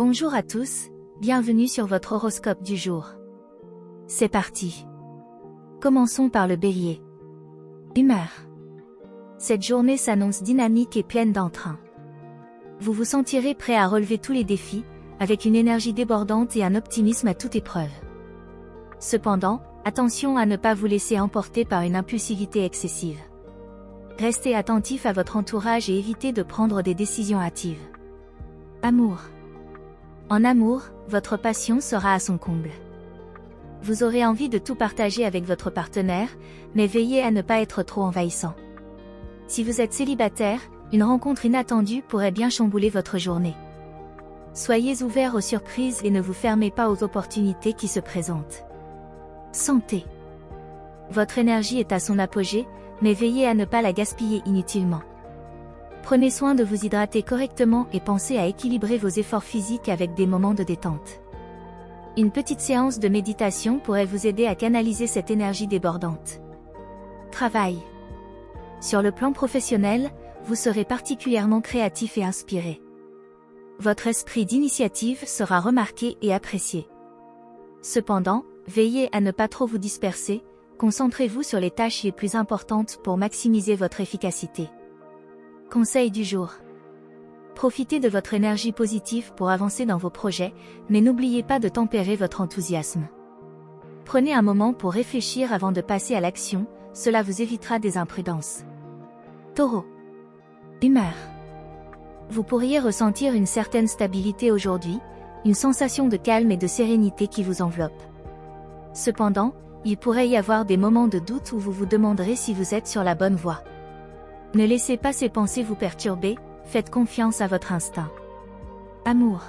Bonjour à tous, bienvenue sur votre horoscope du jour. C'est parti. Commençons par le Bélier. Humeur. Cette journée s'annonce dynamique et pleine d'entrain. Vous vous sentirez prêt à relever tous les défis, avec une énergie débordante et un optimisme à toute épreuve. Cependant, attention à ne pas vous laisser emporter par une impulsivité excessive. Restez attentif à votre entourage et évitez de prendre des décisions hâtives. Amour. En amour, votre passion sera à son comble. Vous aurez envie de tout partager avec votre partenaire, mais veillez à ne pas être trop envahissant. Si vous êtes célibataire, une rencontre inattendue pourrait bien chambouler votre journée. Soyez ouvert aux surprises et ne vous fermez pas aux opportunités qui se présentent. Santé. Votre énergie est à son apogée, mais veillez à ne pas la gaspiller inutilement. Prenez soin de vous hydrater correctement et pensez à équilibrer vos efforts physiques avec des moments de détente. Une petite séance de méditation pourrait vous aider à canaliser cette énergie débordante. Travail. Sur le plan professionnel, vous serez particulièrement créatif et inspiré. Votre esprit d'initiative sera remarqué et apprécié. Cependant, veillez à ne pas trop vous disperser, concentrez-vous sur les tâches les plus importantes pour maximiser votre efficacité. Conseil du jour. Profitez de votre énergie positive pour avancer dans vos projets, mais n'oubliez pas de tempérer votre enthousiasme. Prenez un moment pour réfléchir avant de passer à l'action, cela vous évitera des imprudences. Taureau. Humeur. Vous pourriez ressentir une certaine stabilité aujourd'hui, une sensation de calme et de sérénité qui vous enveloppe. Cependant, il pourrait y avoir des moments de doute où vous vous demanderez si vous êtes sur la bonne voie. Ne laissez pas ces pensées vous perturber, faites confiance à votre instinct. Amour.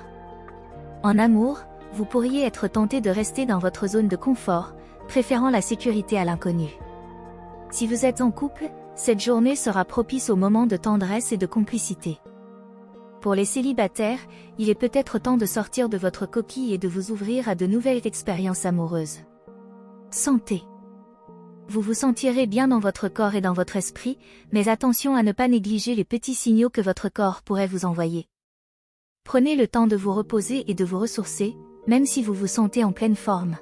En amour, vous pourriez être tenté de rester dans votre zone de confort, préférant la sécurité à l'inconnu. Si vous êtes en couple, cette journée sera propice aux moments de tendresse et de complicité. Pour les célibataires, il est peut-être temps de sortir de votre coquille et de vous ouvrir à de nouvelles expériences amoureuses. Santé. Vous vous sentirez bien dans votre corps et dans votre esprit, mais attention à ne pas négliger les petits signaux que votre corps pourrait vous envoyer. Prenez le temps de vous reposer et de vous ressourcer, même si vous vous sentez en pleine forme.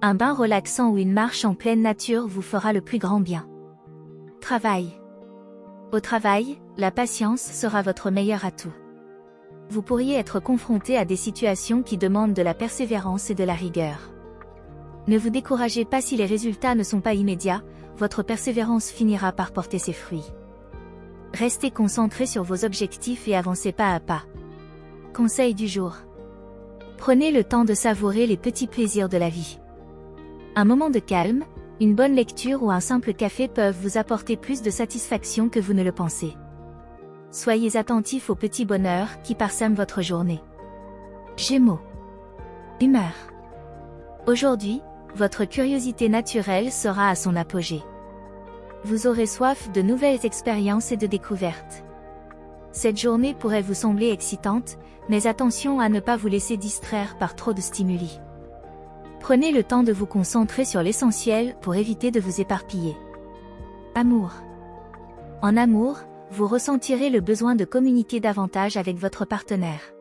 Un bain relaxant ou une marche en pleine nature vous fera le plus grand bien. Travail. Au travail, la patience sera votre meilleur atout. Vous pourriez être confronté à des situations qui demandent de la persévérance et de la rigueur. Ne vous découragez pas si les résultats ne sont pas immédiats, votre persévérance finira par porter ses fruits. Restez concentré sur vos objectifs et avancez pas à pas. Conseil du jour. Prenez le temps de savourer les petits plaisirs de la vie. Un moment de calme, une bonne lecture ou un simple café peuvent vous apporter plus de satisfaction que vous ne le pensez. Soyez attentifs aux petits bonheurs qui parsèment votre journée. Gémeaux. Humeur. Aujourd'hui, votre curiosité naturelle sera à son apogée. Vous aurez soif de nouvelles expériences et de découvertes. Cette journée pourrait vous sembler excitante, mais attention à ne pas vous laisser distraire par trop de stimuli. Prenez le temps de vous concentrer sur l'essentiel pour éviter de vous éparpiller. Amour. En amour, vous ressentirez le besoin de communiquer davantage avec votre partenaire.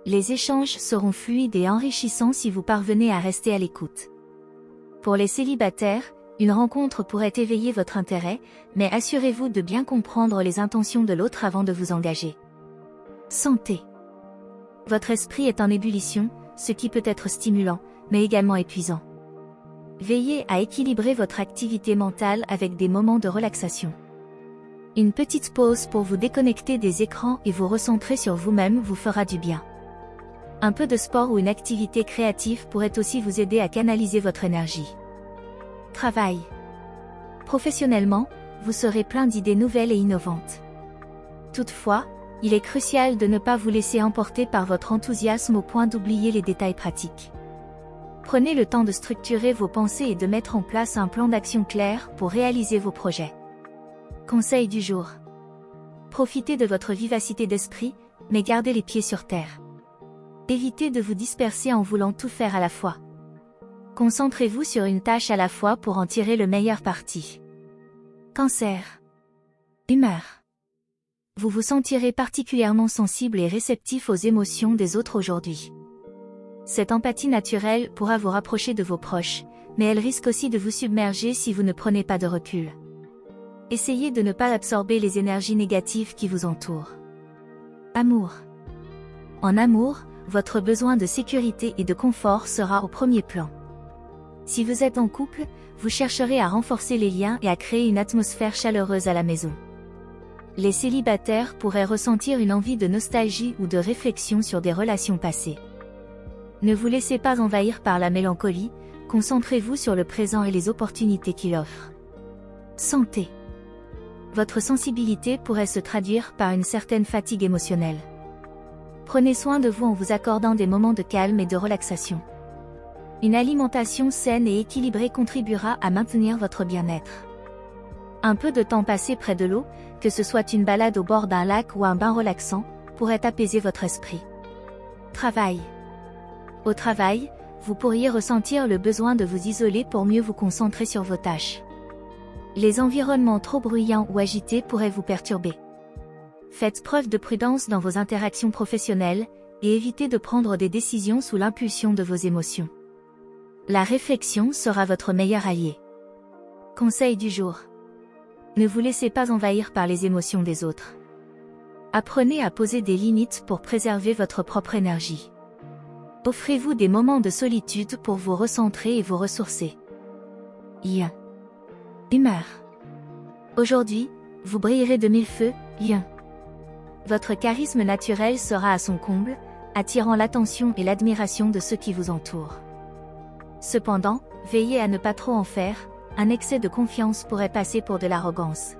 Les échanges seront fluides et enrichissants si vous parvenez à rester à l'écoute. Pour les célibataires, une rencontre pourrait éveiller votre intérêt, mais assurez-vous de bien comprendre les intentions de l'autre avant de vous engager. Santé. Votre esprit est en ébullition, ce qui peut être stimulant, mais également épuisant. Veillez à équilibrer votre activité mentale avec des moments de relaxation. Une petite pause pour vous déconnecter des écrans et vous recentrer sur vous-même vous fera du bien. Un peu de sport ou une activité créative pourrait aussi vous aider à canaliser votre énergie. Travail. Professionnellement, vous serez plein d'idées nouvelles et innovantes. Toutefois, il est crucial de ne pas vous laisser emporter par votre enthousiasme au point d'oublier les détails pratiques. Prenez le temps de structurer vos pensées et de mettre en place un plan d'action clair pour réaliser vos projets. Conseil du jour. Profitez de votre vivacité d'esprit, mais gardez les pieds sur terre. Évitez de vous disperser en voulant tout faire à la fois. Concentrez-vous sur une tâche à la fois pour en tirer le meilleur parti. Cancer. Humeur. Vous vous sentirez particulièrement sensible et réceptif aux émotions des autres aujourd'hui. Cette empathie naturelle pourra vous rapprocher de vos proches, mais elle risque aussi de vous submerger si vous ne prenez pas de recul. Essayez de ne pas absorber les énergies négatives qui vous entourent. Amour. En amour, votre besoin de sécurité et de confort sera au premier plan. Si vous êtes en couple, vous chercherez à renforcer les liens et à créer une atmosphère chaleureuse à la maison. Les célibataires pourraient ressentir une envie de nostalgie ou de réflexion sur des relations passées. Ne vous laissez pas envahir par la mélancolie, concentrez-vous sur le présent et les opportunités qu'il offre. Santé. Votre sensibilité pourrait se traduire par une certaine fatigue émotionnelle. Prenez soin de vous en vous accordant des moments de calme et de relaxation. Une alimentation saine et équilibrée contribuera à maintenir votre bien-être. Un peu de temps passé près de l'eau, que ce soit une balade au bord d'un lac ou un bain relaxant, pourrait apaiser votre esprit. Travail. Au travail, vous pourriez ressentir le besoin de vous isoler pour mieux vous concentrer sur vos tâches. Les environnements trop bruyants ou agités pourraient vous perturber. Faites preuve de prudence dans vos interactions professionnelles, et évitez de prendre des décisions sous l'impulsion de vos émotions. La réflexion sera votre meilleur allié. Conseil du jour. Ne vous laissez pas envahir par les émotions des autres. Apprenez à poser des limites pour préserver votre propre énergie. Offrez-vous des moments de solitude pour vous recentrer et vous ressourcer. Lion. Humeur. Aujourd'hui, vous brillerez de mille feux, Lion. Votre charisme naturel sera à son comble, attirant l'attention et l'admiration de ceux qui vous entourent. Cependant, veillez à ne pas trop en faire, un excès de confiance pourrait passer pour de l'arrogance.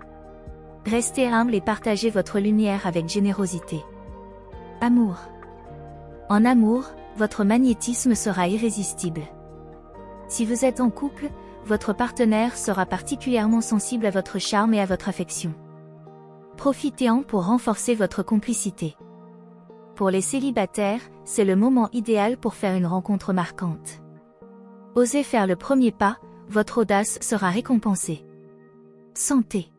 Restez humble et partagez votre lumière avec générosité. Amour. En amour, votre magnétisme sera irrésistible. Si vous êtes en couple, votre partenaire sera particulièrement sensible à votre charme et à votre affection. Profitez-en pour renforcer votre complicité. Pour les célibataires, c'est le moment idéal pour faire une rencontre marquante. Osez faire le premier pas, votre audace sera récompensée. Santé.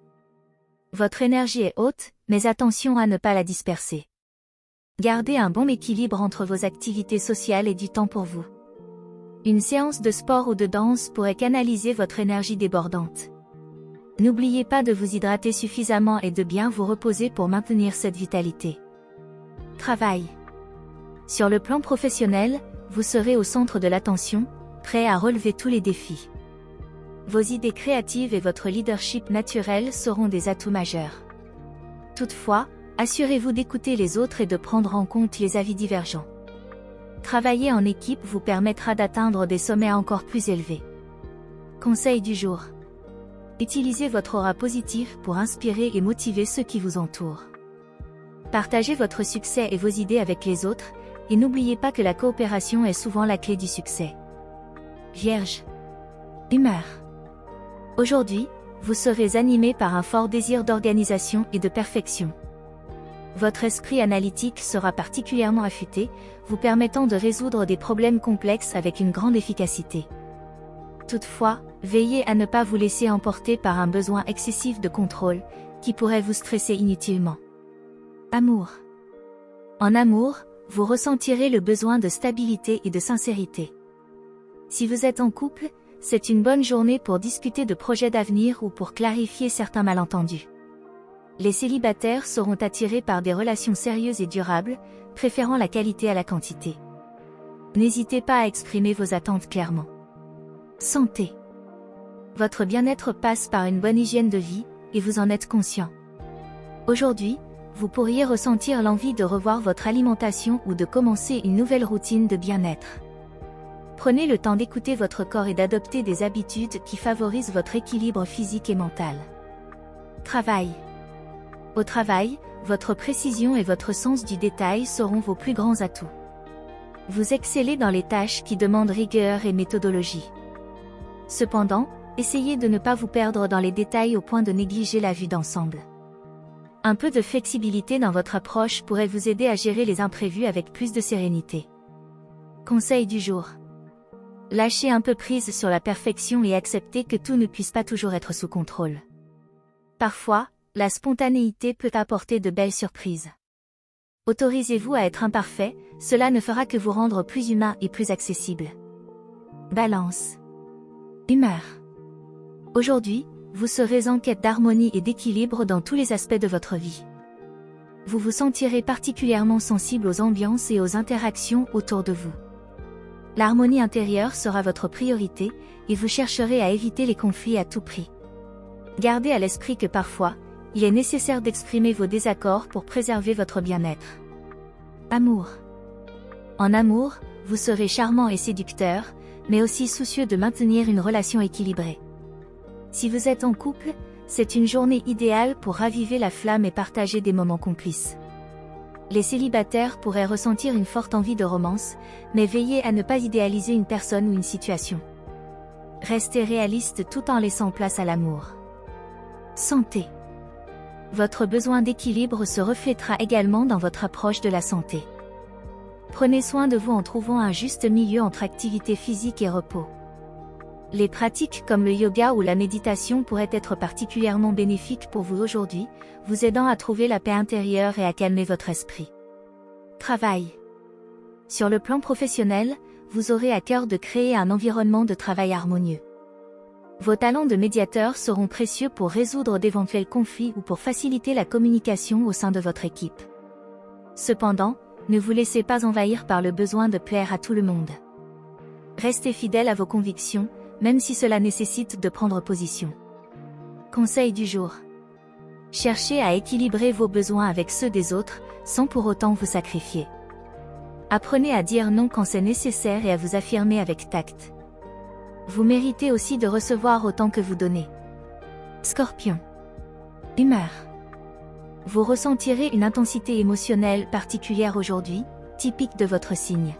Votre énergie est haute, mais attention à ne pas la disperser. Gardez un bon équilibre entre vos activités sociales et du temps pour vous. Une séance de sport ou de danse pourrait canaliser votre énergie débordante. N'oubliez pas de vous hydrater suffisamment et de bien vous reposer pour maintenir cette vitalité. Travail. Sur le plan professionnel, vous serez au centre de l'attention, prêt à relever tous les défis. Vos idées créatives et votre leadership naturel seront des atouts majeurs. Toutefois, assurez-vous d'écouter les autres et de prendre en compte les avis divergents. Travailler en équipe vous permettra d'atteindre des sommets encore plus élevés. Conseil du jour. Utilisez votre aura positive pour inspirer et motiver ceux qui vous entourent. Partagez votre succès et vos idées avec les autres, et n'oubliez pas que la coopération est souvent la clé du succès. Vierge. Humeur. Aujourd'hui, vous serez animé par un fort désir d'organisation et de perfection. Votre esprit analytique sera particulièrement affûté, vous permettant de résoudre des problèmes complexes avec une grande efficacité. Toutefois, veillez à ne pas vous laisser emporter par un besoin excessif de contrôle, qui pourrait vous stresser inutilement. Amour. En amour, vous ressentirez le besoin de stabilité et de sincérité. Si vous êtes en couple, c'est une bonne journée pour discuter de projets d'avenir ou pour clarifier certains malentendus. Les célibataires seront attirés par des relations sérieuses et durables, préférant la qualité à la quantité. N'hésitez pas à exprimer vos attentes clairement. Santé. Votre bien-être passe par une bonne hygiène de vie, et vous en êtes conscient. Aujourd'hui, vous pourriez ressentir l'envie de revoir votre alimentation ou de commencer une nouvelle routine de bien-être. Prenez le temps d'écouter votre corps et d'adopter des habitudes qui favorisent votre équilibre physique et mental. Travail. Au travail, votre précision et votre sens du détail seront vos plus grands atouts. Vous excellez dans les tâches qui demandent rigueur et méthodologie. Cependant, essayez de ne pas vous perdre dans les détails au point de négliger la vue d'ensemble. Un peu de flexibilité dans votre approche pourrait vous aider à gérer les imprévus avec plus de sérénité. Conseil du jour. Lâchez un peu prise sur la perfection et acceptez que tout ne puisse pas toujours être sous contrôle. Parfois, La spontanéité peut apporter de belles surprises. Autorisez-vous à être imparfait, cela ne fera que vous rendre plus humain et plus accessible. Balance. Humeur. Aujourd'hui, vous serez en quête d'harmonie et d'équilibre dans tous les aspects de votre vie. Vous vous sentirez particulièrement sensible aux ambiances et aux interactions autour de vous. L'harmonie intérieure sera votre priorité, et vous chercherez à éviter les conflits à tout prix. Gardez à l'esprit que parfois, il est nécessaire d'exprimer vos désaccords pour préserver votre bien-être. Amour. En amour, vous serez charmant et séducteur, mais aussi soucieux de maintenir une relation équilibrée. Si vous êtes en couple, c'est une journée idéale pour raviver la flamme et partager des moments complices. Les célibataires pourraient ressentir une forte envie de romance, mais veillez à ne pas idéaliser une personne ou une situation. Restez réaliste tout en laissant place à l'amour. Santé. Votre besoin d'équilibre se reflètera également dans votre approche de la santé. Prenez soin de vous en trouvant un juste milieu entre activité physique et repos. Les pratiques comme le yoga ou la méditation pourraient être particulièrement bénéfiques pour vous aujourd'hui, vous aidant à trouver la paix intérieure et à calmer votre esprit. Travail. Sur le plan professionnel, vous aurez à cœur de créer un environnement de travail harmonieux. Vos talents de médiateur seront précieux pour résoudre d'éventuels conflits ou pour faciliter la communication au sein de votre équipe. Cependant, ne vous laissez pas envahir par le besoin de plaire à tout le monde. Restez fidèle à vos convictions, même si cela nécessite de prendre position. Conseil du jour. Cherchez à équilibrer vos besoins avec ceux des autres, sans pour autant vous sacrifier. Apprenez à dire non quand c'est nécessaire et à vous affirmer avec tact. Vous méritez aussi de recevoir autant que vous donnez. Scorpion. Humeur. Vous ressentirez une intensité émotionnelle particulière aujourd'hui, typique de votre signe.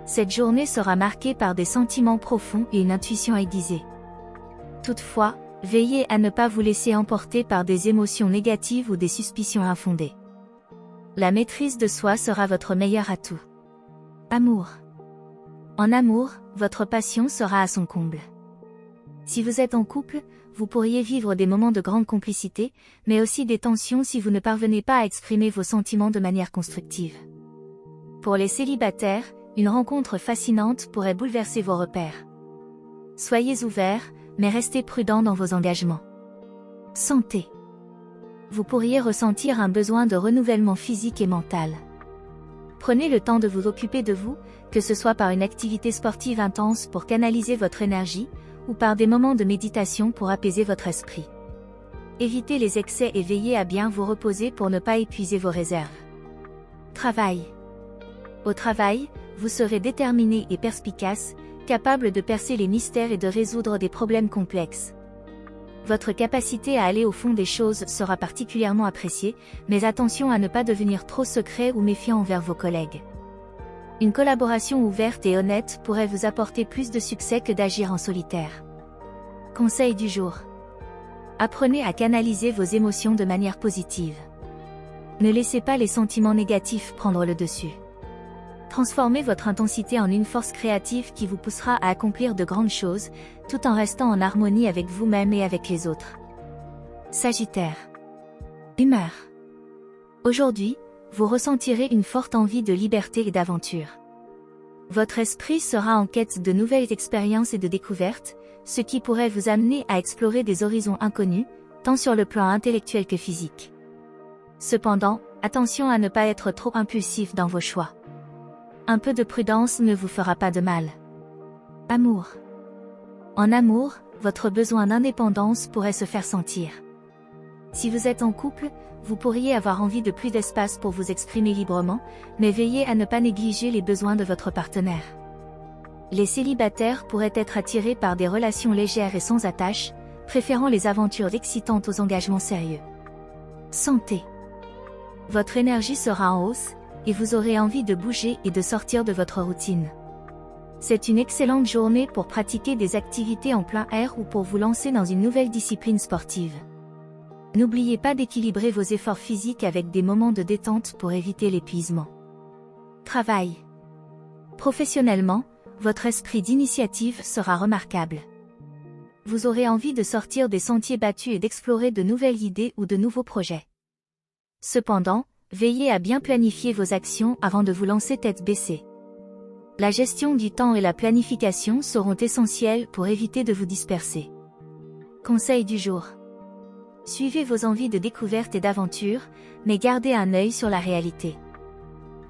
Cette journée sera marquée par des sentiments profonds et une intuition aiguisée. Toutefois, veillez à ne pas vous laisser emporter par des émotions négatives ou des suspicions infondées. La maîtrise de soi sera votre meilleur atout. Amour. En amour, votre passion sera à son comble. Si vous êtes en couple, vous pourriez vivre des moments de grande complicité, mais aussi des tensions si vous ne parvenez pas à exprimer vos sentiments de manière constructive. Pour les célibataires, une rencontre fascinante pourrait bouleverser vos repères. Soyez ouverts, mais restez prudents dans vos engagements. Santé. Vous pourriez ressentir un besoin de renouvellement physique et mental. Prenez le temps de vous occuper de vous, que ce soit par une activité sportive intense pour canaliser votre énergie, ou par des moments de méditation pour apaiser votre esprit. Évitez les excès et veillez à bien vous reposer pour ne pas épuiser vos réserves. Travail. Au travail, vous serez déterminé et perspicace, capable de percer les mystères et de résoudre des problèmes complexes. Votre capacité à aller au fond des choses sera particulièrement appréciée, mais attention à ne pas devenir trop secret ou méfiant envers vos collègues. Une collaboration ouverte et honnête pourrait vous apporter plus de succès que d'agir en solitaire. Conseil du jour. Apprenez à canaliser vos émotions de manière positive. Ne laissez pas les sentiments négatifs prendre le dessus. Transformez votre intensité en une force créative qui vous poussera à accomplir de grandes choses, tout en restant en harmonie avec vous-même et avec les autres. Sagittaire. Humeur. Aujourd'hui, vous ressentirez une forte envie de liberté et d'aventure. Votre esprit sera en quête de nouvelles expériences et de découvertes, ce qui pourrait vous amener à explorer des horizons inconnus, tant sur le plan intellectuel que physique. Cependant, attention à ne pas être trop impulsif dans vos choix. Un peu de prudence ne vous fera pas de mal. Amour. En amour, votre besoin d'indépendance pourrait se faire sentir. Si vous êtes en couple, vous pourriez avoir envie de plus d'espace pour vous exprimer librement, mais veillez à ne pas négliger les besoins de votre partenaire. Les célibataires pourraient être attirés par des relations légères et sans attache, préférant les aventures excitantes aux engagements sérieux. Santé. Votre énergie sera en hausse, et vous aurez envie de bouger et de sortir de votre routine. C'est une excellente journée pour pratiquer des activités en plein air ou pour vous lancer dans une nouvelle discipline sportive. N'oubliez pas d'équilibrer vos efforts physiques avec des moments de détente pour éviter l'épuisement. Travail. Professionnellement, votre esprit d'initiative sera remarquable. Vous aurez envie de sortir des sentiers battus et d'explorer de nouvelles idées ou de nouveaux projets. Cependant, veillez à bien planifier vos actions avant de vous lancer tête baissée. La gestion du temps et la planification seront essentielles pour éviter de vous disperser. Conseil du jour. Suivez vos envies de découverte et d'aventure, mais gardez un œil sur la réalité.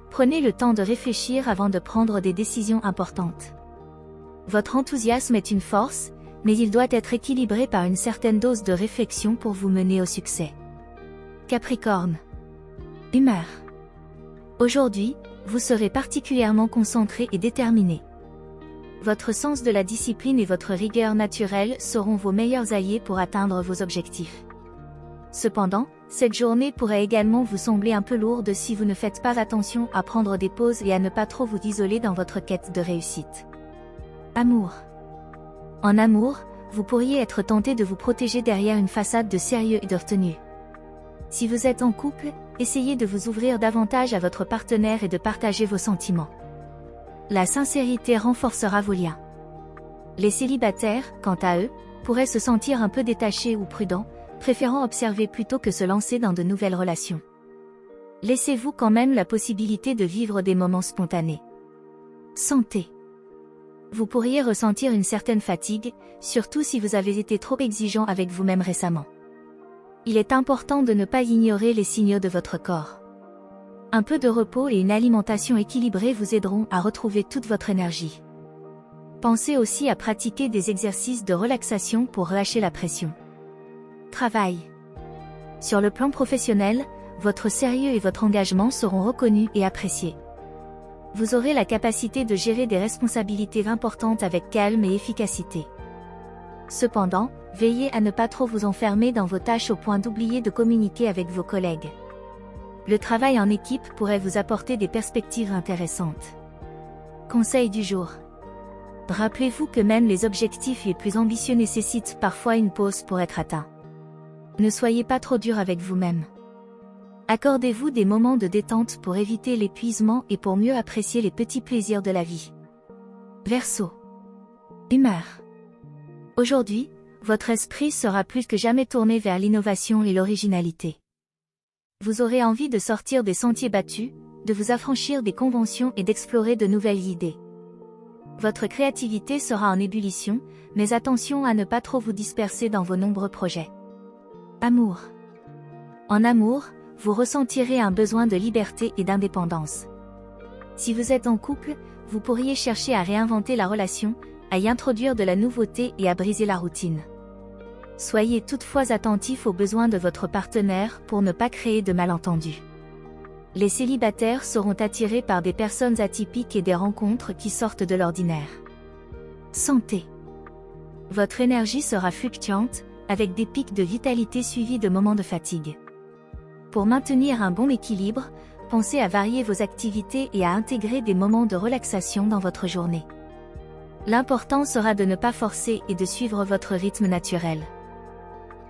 Prenez le temps de réfléchir avant de prendre des décisions importantes. Votre enthousiasme est une force, mais il doit être équilibré par une certaine dose de réflexion pour vous mener au succès. Capricorne. Humeur. Aujourd'hui, vous serez particulièrement concentré et déterminé. Votre sens de la discipline et votre rigueur naturelle seront vos meilleurs alliés pour atteindre vos objectifs. Cependant, cette journée pourrait également vous sembler un peu lourde si vous ne faites pas attention à prendre des pauses et à ne pas trop vous isoler dans votre quête de réussite. Amour. En amour, vous pourriez être tenté de vous protéger derrière une façade de sérieux et de retenue. Si vous êtes en couple, essayez de vous ouvrir davantage à votre partenaire et de partager vos sentiments. La sincérité renforcera vos liens. Les célibataires, quant à eux, pourraient se sentir un peu détachés ou prudents, préférant observer plutôt que se lancer dans de nouvelles relations. Laissez-vous quand même la possibilité de vivre des moments spontanés. Santé. Vous pourriez ressentir une certaine fatigue, surtout si vous avez été trop exigeant avec vous-même récemment. Il est important de ne pas ignorer les signaux de votre corps. Un peu de repos et une alimentation équilibrée vous aideront à retrouver toute votre énergie. Pensez aussi à pratiquer des exercices de relaxation pour relâcher la pression. Travail. Sur le plan professionnel, votre sérieux et votre engagement seront reconnus et appréciés. Vous aurez la capacité de gérer des responsabilités importantes avec calme et efficacité. Cependant, veillez à ne pas trop vous enfermer dans vos tâches au point d'oublier de communiquer avec vos collègues. Le travail en équipe pourrait vous apporter des perspectives intéressantes. Conseil du jour. Rappelez-vous que même les objectifs les plus ambitieux nécessitent parfois une pause pour être atteints. Ne soyez pas trop dur avec vous-même. Accordez-vous des moments de détente pour éviter l'épuisement et pour mieux apprécier les petits plaisirs de la vie. Verseau. Humeur. Aujourd'hui, votre esprit sera plus que jamais tourné vers l'innovation et l'originalité. Vous aurez envie de sortir des sentiers battus, de vous affranchir des conventions et d'explorer de nouvelles idées. Votre créativité sera en ébullition, mais attention à ne pas trop vous disperser dans vos nombreux projets. Amour. En amour, vous ressentirez un besoin de liberté et d'indépendance. Si vous êtes en couple, vous pourriez chercher à réinventer la relation, à y introduire de la nouveauté et à briser la routine. Soyez toutefois attentif aux besoins de votre partenaire pour ne pas créer de malentendus. Les célibataires seront attirés par des personnes atypiques et des rencontres qui sortent de l'ordinaire. Santé. Votre énergie sera fluctuante, avec des pics de vitalité suivis de moments de fatigue. Pour maintenir un bon équilibre, pensez à varier vos activités et à intégrer des moments de relaxation dans votre journée. L'important sera de ne pas forcer et de suivre votre rythme naturel.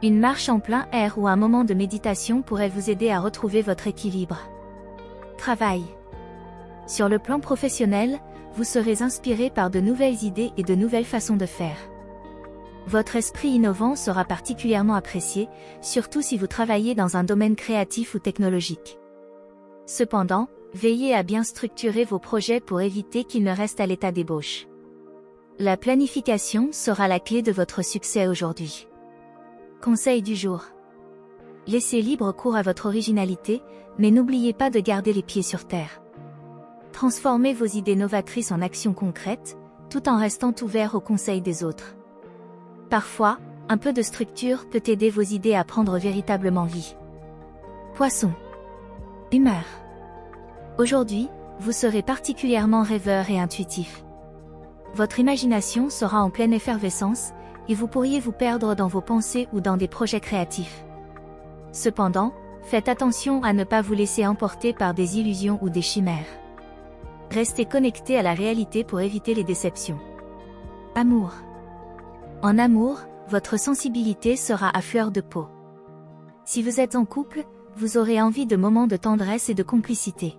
Une marche en plein air ou un moment de méditation pourrait vous aider à retrouver votre équilibre. Travail. Sur le plan professionnel, vous serez inspiré par de nouvelles idées et de nouvelles façons de faire. Votre esprit innovant sera particulièrement apprécié, surtout si vous travaillez dans un domaine créatif ou technologique. Cependant, veillez à bien structurer vos projets pour éviter qu'ils ne restent à l'état d'ébauche. La planification sera la clé de votre succès aujourd'hui. Conseil du jour. Laissez libre cours à votre originalité, mais n'oubliez pas de garder les pieds sur terre. Transformez vos idées novatrices en actions concrètes, tout en restant ouvert aux conseils des autres. Parfois, un peu de structure peut aider vos idées à prendre véritablement vie. Poisson. Humeur. Aujourd'hui, vous serez particulièrement rêveur et intuitif. Votre imagination sera en pleine effervescence, et vous pourriez vous perdre dans vos pensées ou dans des projets créatifs. Cependant, faites attention à ne pas vous laisser emporter par des illusions ou des chimères. Restez connecté à la réalité pour éviter les déceptions. Amour. En amour, votre sensibilité sera à fleur de peau. Si vous êtes en couple, vous aurez envie de moments de tendresse et de complicité.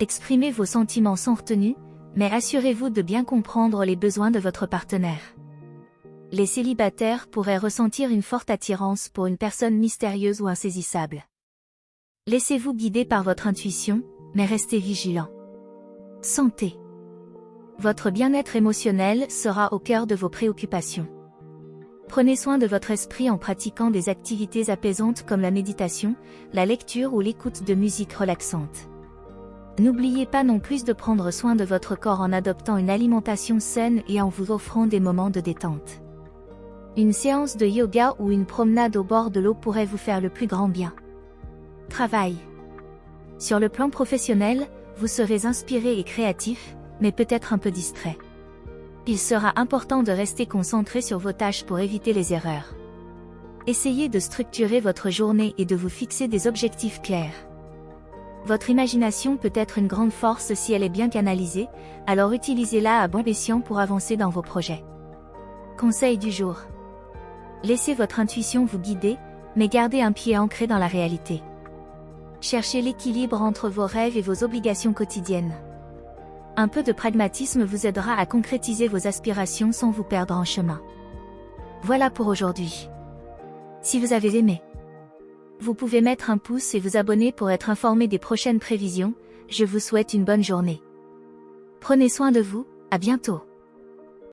Exprimez vos sentiments sans retenue, mais assurez-vous de bien comprendre les besoins de votre partenaire. Les célibataires pourraient ressentir une forte attirance pour une personne mystérieuse ou insaisissable. Laissez-vous guider par votre intuition, mais restez vigilant. Santé. Votre bien-être émotionnel sera au cœur de vos préoccupations. Prenez soin de votre esprit en pratiquant des activités apaisantes comme la méditation, la lecture ou l'écoute de musique relaxante. N'oubliez pas non plus de prendre soin de votre corps en adoptant une alimentation saine et en vous offrant des moments de détente. Une séance de yoga ou une promenade au bord de l'eau pourrait vous faire le plus grand bien. Travail. Sur le plan professionnel, vous serez inspiré et créatif, mais peut-être un peu distrait. Il sera important de rester concentré sur vos tâches pour éviter les erreurs. Essayez de structurer votre journée et de vous fixer des objectifs clairs. Votre imagination peut être une grande force si elle est bien canalisée, alors utilisez-la à bon escient pour avancer dans vos projets. Conseil du jour. Laissez votre intuition vous guider, mais gardez un pied ancré dans la réalité. Cherchez l'équilibre entre vos rêves et vos obligations quotidiennes. Un peu de pragmatisme vous aidera à concrétiser vos aspirations sans vous perdre en chemin. Voilà pour aujourd'hui. Si vous avez aimé, vous pouvez mettre un pouce et vous abonner pour être informé des prochaines prévisions. Je vous souhaite une bonne journée. Prenez soin de vous, à bientôt.